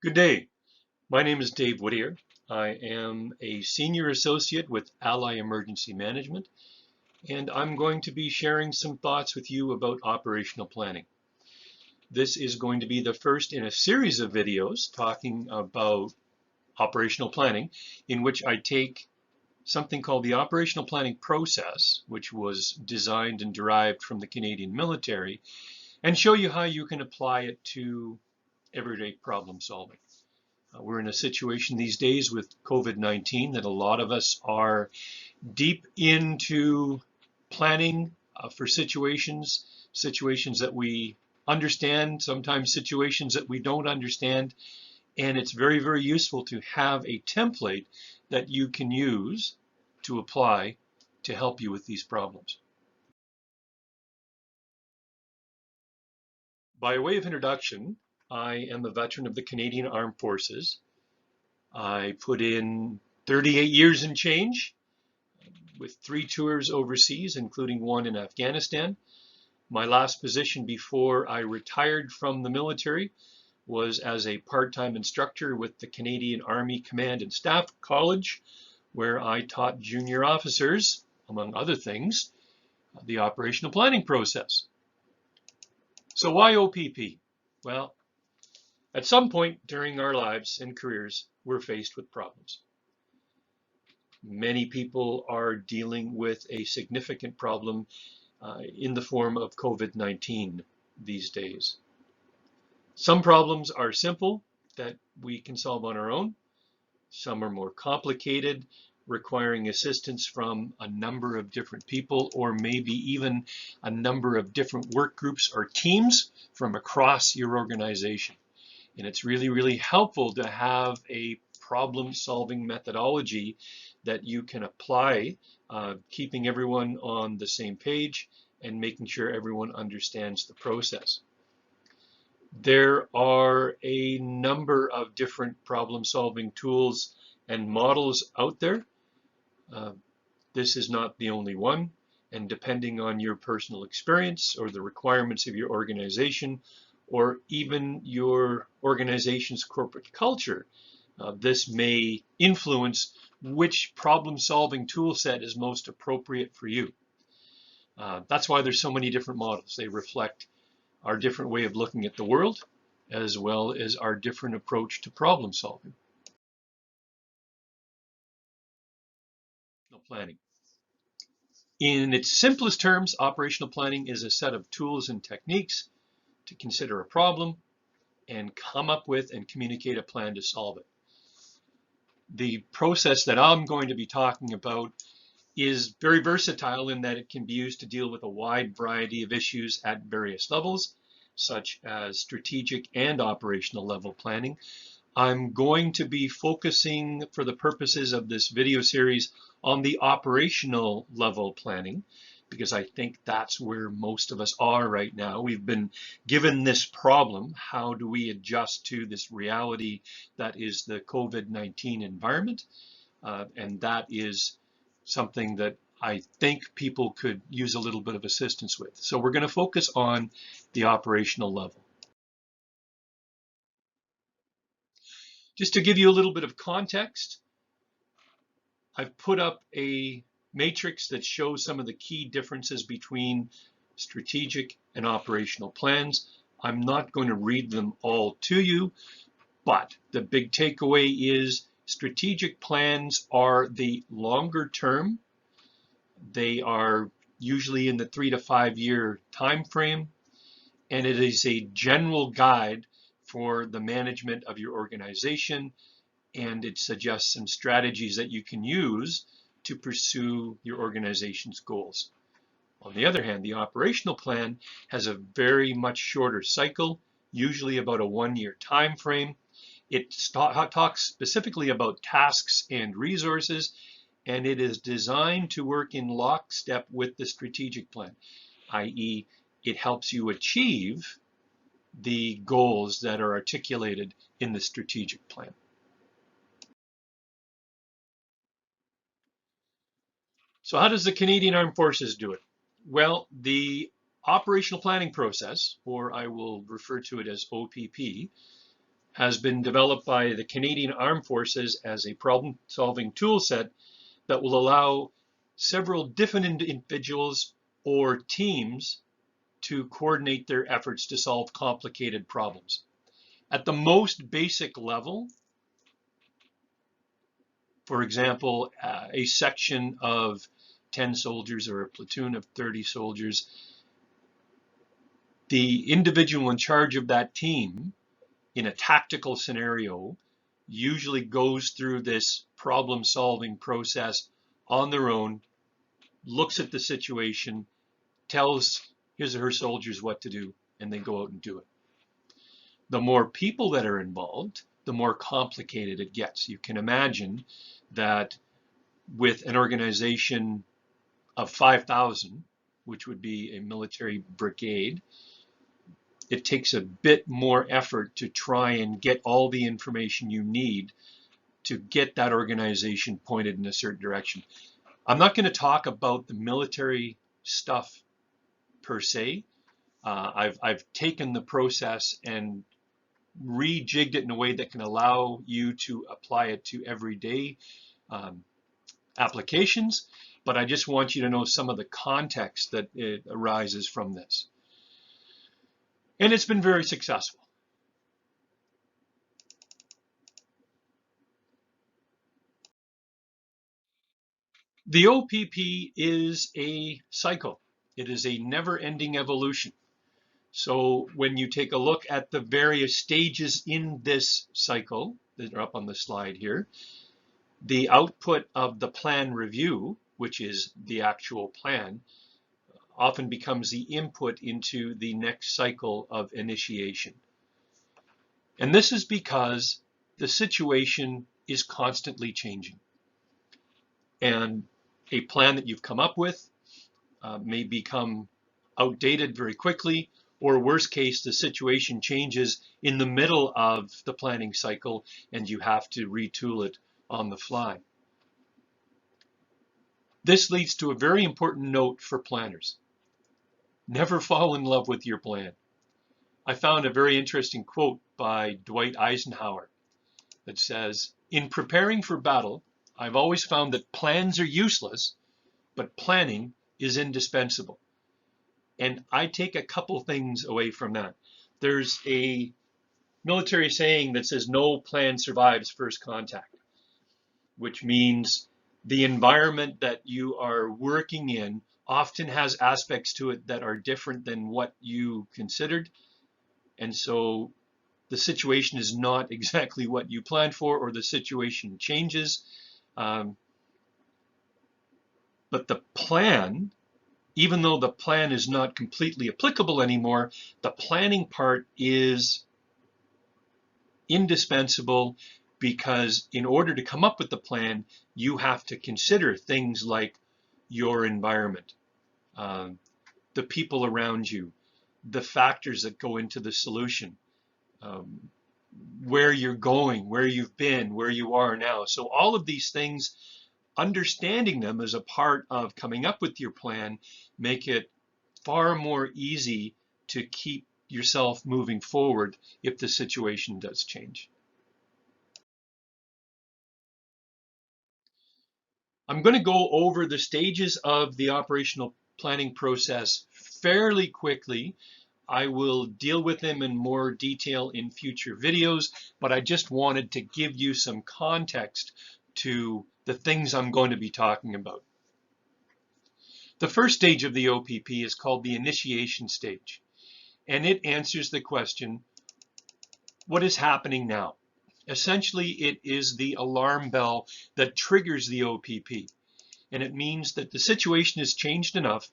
Good day. My name is Dave Whittier. I am a senior associate with Ally Emergency Management, and I'm going to be sharing some thoughts with you about operational planning. This is going to be the first in a series of videos talking about operational planning, in which I take something called the operational planning process, which was designed and derived from the Canadian military, and show you how you can apply it to everyday problem solving. We're in a situation these days with COVID-19 that a lot of us are deep into planning for situations that we understand, sometimes situations that we don't understand. And it's very, very useful to have a template that you can use to apply to help you with these problems. By way of introduction, I am a veteran of the Canadian Armed Forces. I put in 38 years and change with 3 tours overseas, including one in Afghanistan. My last position before I retired from the military was as a part-time instructor with the Canadian Army Command and Staff College, where I taught junior officers, among other things, the operational planning process. So why OPP? Well, at some point during our lives and careers, we're faced with problems. Many people are dealing with a significant problem in the form of COVID-19 these days. Some problems are simple that we can solve on our own. Some are more complicated, requiring assistance from a number of different people, or maybe even a number of different work groups or teams from across your organization. And it's really, really helpful to have a problem-solving methodology that you can apply, keeping everyone on the same page and making sure everyone understands the process. There are a number of different problem-solving tools and models out there. This is not the only one, and depending on your personal experience or the requirements of your organization, or even your organization's corporate culture, this may influence which problem-solving tool set is most appropriate for you. That's why there's so many different models. They reflect our different way of looking at the world, as well as our different approach to problem solving. Planning. In its simplest terms, operational planning is a set of tools and techniques to consider a problem and come up with and communicate a plan to solve it. The process that I'm going to be talking about is very versatile in that it can be used to deal with a wide variety of issues at various levels, such as strategic and operational level planning. I'm going to be focusing, for the purposes of this video series, on the operational level planning, because I think that's where most of us are right now. We've been given this problem. How do we adjust to this reality that is the COVID-19 environment? And that is something that I think people could use a little bit of assistance with. So we're going to focus on the operational level. Just to give you a little bit of context, I've put up a matrix that shows some of the key differences between strategic and operational plans. I'm not going to read them all to you, but the big takeaway is strategic plans are the longer term. They are usually in the 3 to 5 year time frame, and it is a general guide for the management of your organization, and it suggests some strategies that you can use to pursue your organization's goals. On the other hand, the operational plan has a very much shorter cycle, usually about a 1 year time frame. It talks specifically about tasks and resources, and it is designed to work in lockstep with the strategic plan, i.e., it helps you achieve the goals that are articulated in the strategic plan. So how does the Canadian Armed Forces do it? Well, the operational planning process, or I will refer to it as OPP, has been developed by the Canadian Armed Forces as a problem-solving tool set that will allow several different individuals or teams to coordinate their efforts to solve complicated problems. At the most basic level, for example, a section of 10 soldiers or a platoon of 30 soldiers, the individual in charge of that team in a tactical scenario usually goes through this problem-solving process on their own, looks at the situation, tells his or her soldiers what to do, and they go out and do it. The more people that are involved, the more complicated it gets. You can imagine that with an organization of 5,000, which would be a military brigade, it takes a bit more effort to try and get all the information you need to get that organization pointed in a certain direction. I'm not going to talk about the military stuff per se. I've taken the process and rejigged it in a way that can allow you to apply it to everyday applications, but I just want you to know some of the context that it arises from this. And it's been very successful. The OPP is a cycle. It is a never-ending evolution. So when you take a look at the various stages in this cycle that are up on the slide here, the output of the plan review, which is the actual plan, often becomes the input into the next cycle of initiation. And this is because the situation is constantly changing. And a plan that you've come up with may become outdated very quickly, or worst case, the situation changes in the middle of the planning cycle and you have to retool it on the fly. This leads to a very important note for planners. Never fall in love with your plan. I found a very interesting quote by Dwight Eisenhower that says, "In preparing for battle, I've always found that plans are useless, but planning is indispensable." And I take a couple things away from that. There's a military saying that says, "No plan survives first contact," which means the environment that you are working in often has aspects to it that are different than what you considered. And so the situation is not exactly what you planned for, or the situation changes. But the plan, even though the plan is not completely applicable anymore, the planning part is indispensable, because in order to come up with the plan, you have to consider things like your environment, the people around you, the factors that go into the solution, where you're going, where you've been, where you are now. So all of these things, understanding them as a part of coming up with your plan, make it far more easy to keep yourself moving forward if the situation does change. I'm going to go over the stages of the operational planning process fairly quickly. I will deal with them in more detail in future videos, but I just wanted to give you some context to the things I'm going to be talking about. The first stage of the OPP is called the initiation stage, and it answers the question, what is happening now? Essentially, it is the alarm bell that triggers the OPP, and it means that the situation has changed enough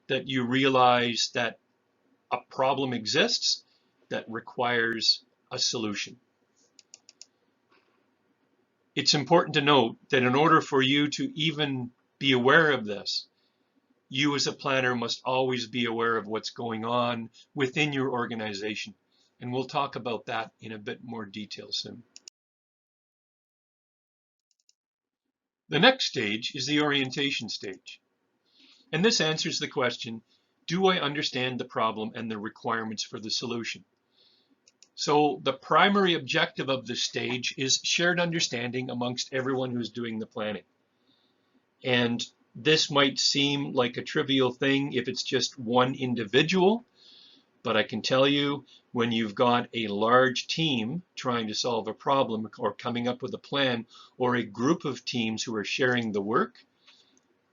that you realize that a problem exists that requires a solution. It's important to note that in order for you to even be aware of this, you as a planner must always be aware of what's going on within your organization. And we'll talk about that in a bit more detail soon. The next stage is the orientation stage. And this answers the question, do I understand the problem and the requirements for the solution? So the primary objective of this stage is shared understanding amongst everyone who's doing the planning. And this might seem like a trivial thing if it's just one individual, but I can tell you when you've got a large team trying to solve a problem or coming up with a plan, or a group of teams who are sharing the work,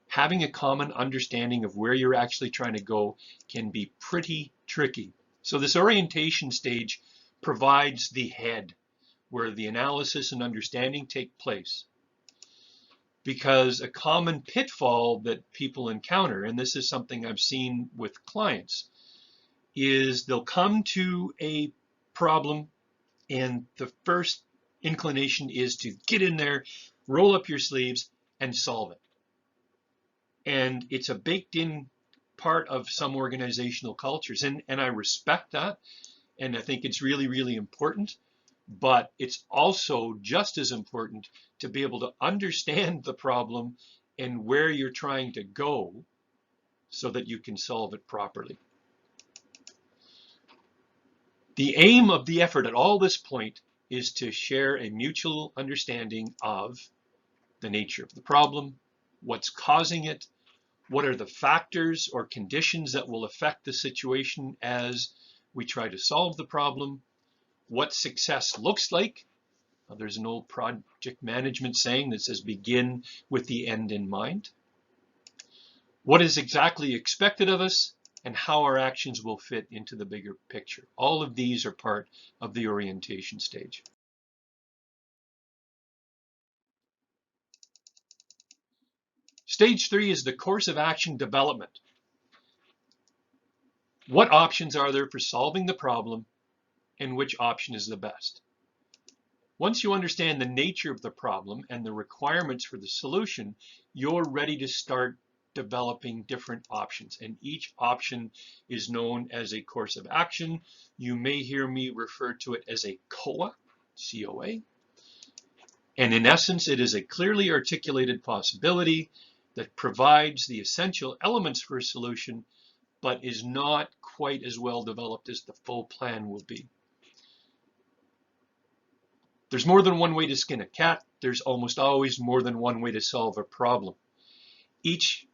having a common understanding of where you're actually trying to go can be pretty tricky. So this orientation stage provides the head where the analysis and understanding take place. Because a common pitfall that people encounter, and this is something I've seen with clients, is they'll come to a problem and the first inclination is to get in there, roll up your sleeves, and solve it. And it's a baked in part of some organizational cultures. And I respect that. And I think it's really, really important. But it's also just as important to be able to understand the problem and where you're trying to go so that you can solve it properly. The aim of the effort at all this point is to share a mutual understanding of the nature of the problem, what's causing it, what are the factors or conditions that will affect the situation as we try to solve the problem, what success looks like. There's an old project management saying that says begin with the end in mind. What is exactly expected of us and how our actions will fit into the bigger picture. All of these are part of the orientation stage. Stage 3 is the course of action development. What options are there for solving the problem and which option is the best? Once you understand the nature of the problem and the requirements for the solution, you're ready to start developing different options. And each option is known as a course of action. You may hear me refer to it as a COA, C-O-A. And in essence, it is a clearly articulated possibility that provides the essential elements for a solution, but is not quite as well developed as the full plan will be. There's more than one way to skin a cat. There's almost always more than one way to solve a problem. Each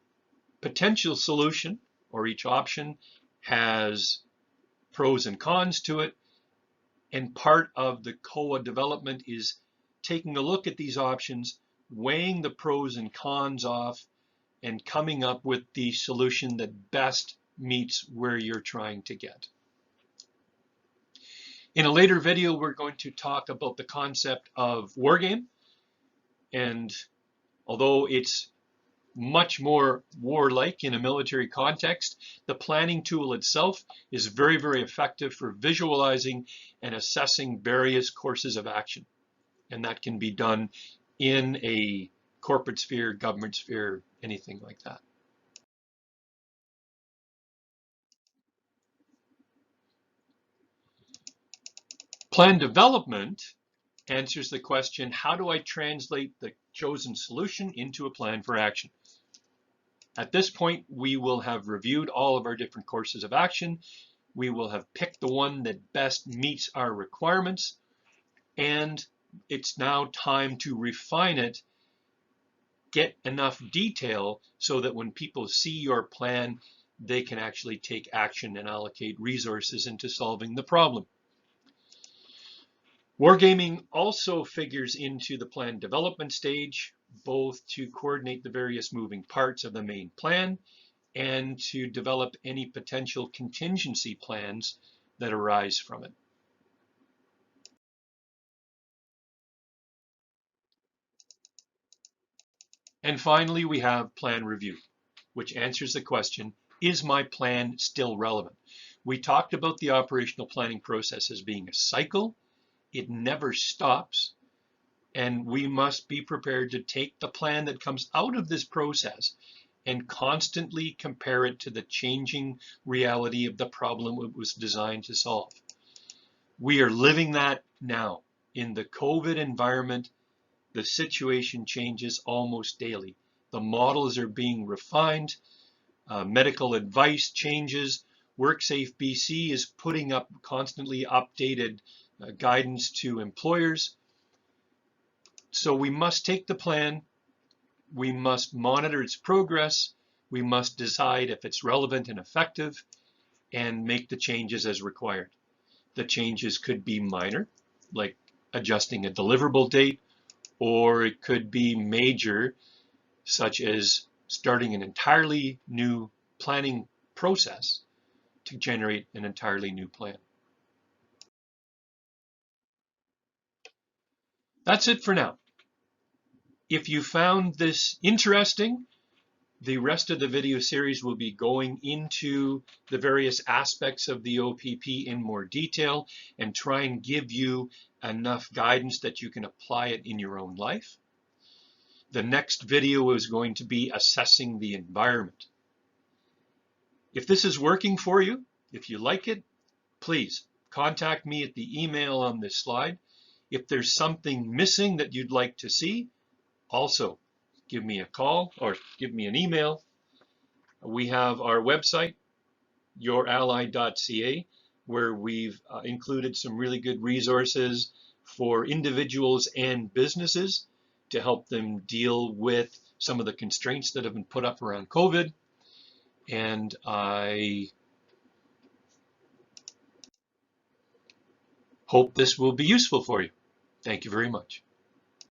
potential solution or each option has pros and cons to it. And part of the COA development is taking a look at these options, weighing the pros and cons off, and coming up with the solution that best meets where you're trying to get. In a later video, we're going to talk about the concept of wargame. And although it's much more warlike in a military context, the planning tool itself is very, very effective for visualizing and assessing various courses of action. And that can be done in a corporate sphere, government sphere, anything like that. Plan development answers the question, how do I translate the chosen solution into a plan for action? At this point, we will have reviewed all of our different courses of action. We will have picked the one that best meets our requirements, and it's now time to refine it, get enough detail so that when people see your plan, they can actually take action and allocate resources into solving the problem. Wargaming also figures into the plan development stage, both to coordinate the various moving parts of the main plan and to develop any potential contingency plans that arise from it. And finally, we have plan review, which answers the question, is my plan still relevant? We talked about the operational planning process as being a cycle. It never stops. And we must be prepared to take the plan that comes out of this process and constantly compare it to the changing reality of the problem it was designed to solve. We are living that now. In the COVID environment, the situation changes almost daily. The models are being refined, medical advice changes. WorkSafe BC is putting up constantly updated guidance to employers. So we must take the plan, we must monitor its progress, we must decide if it's relevant and effective, and make the changes as required. The changes could be minor, like adjusting a deliverable date, or it could be major, such as starting an entirely new planning process to generate an entirely new plan. That's it for now. If you found this interesting, the rest of the video series will be going into the various aspects of the OPP in more detail and try and give you enough guidance that you can apply it in your own life. The next video is going to be assessing the environment. If this is working for you, if you like it, please contact me at the email on this slide. If there's something missing that you'd like to see, also give me a call or give me an email. We have our website, yourally.ca, where we've included some really good resources for individuals and businesses to help them deal with some of the constraints that have been put up around COVID. And I hope this will be useful for you. Thank you very much.